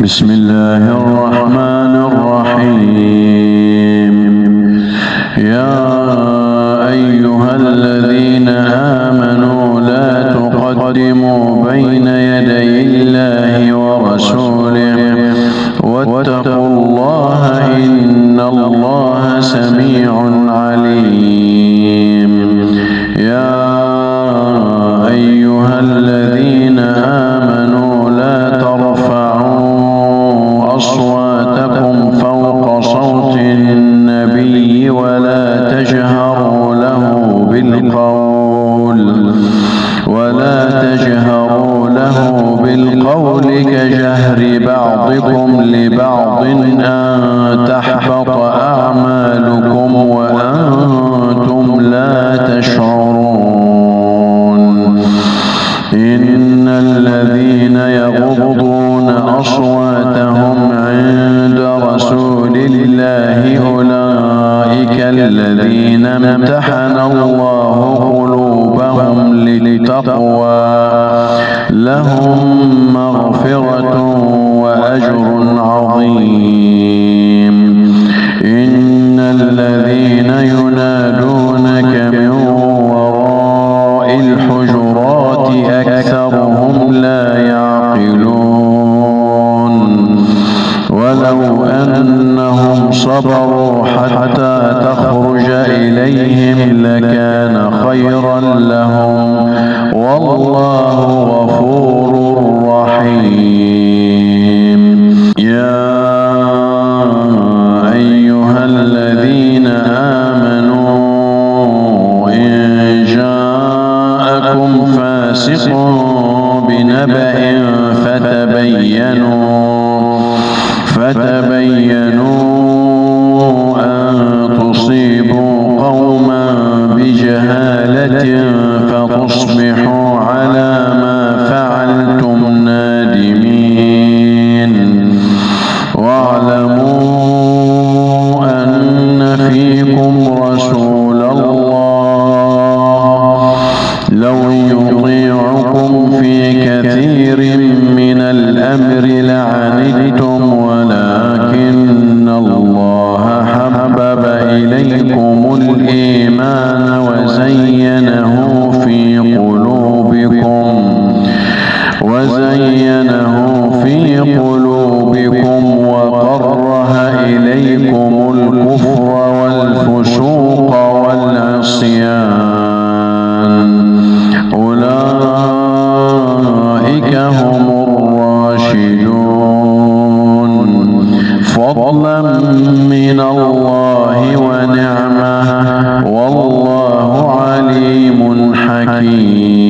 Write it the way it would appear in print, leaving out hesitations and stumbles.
بسم الله الرحمن الرحيم. يا أيها الذين آمنوا لا تقدموا بين يدي الله ورسوله واتقوا الله إن الله سميع عليم. يا أيها الذين آمنوا لا ترفعوا أصواتكم فوق صوت النبي ولا تجهروا له بالقول كجهر بعضكم لبعض أن تحبط أعمالكم وأنتم لا تشعرون. إن الذين يغضون أصواتهم عند رسول الله أولئك الذين امتحن الله قلوبهم للتقوى لهم مغفرة وأجر عظيم. إن الذين ينادونك من وراء الحجرات أكثرهم لا يعقلون. ولو أنهم صبروا حتى تخرج إليهم لكان خيرا لهم والله غفور رحيم. يا أيها الذين آمنوا إن جاءكم فاسق بنبأ فتبينوا أن تصيبوا قوما بجهالة فتصبحوا على ما فعلتم نادمين. واعلموا أن فيكم رسول الله لو يطيعكم في كثير من الأمر لعنتم ولكن الله حبب إليكم الإيمان وزينه في قلوبكم وكره إليكم الكفر والفسوق والعصيان أولئك هم الراشدون فضلا من الله ونعمة والله عليم حكيم.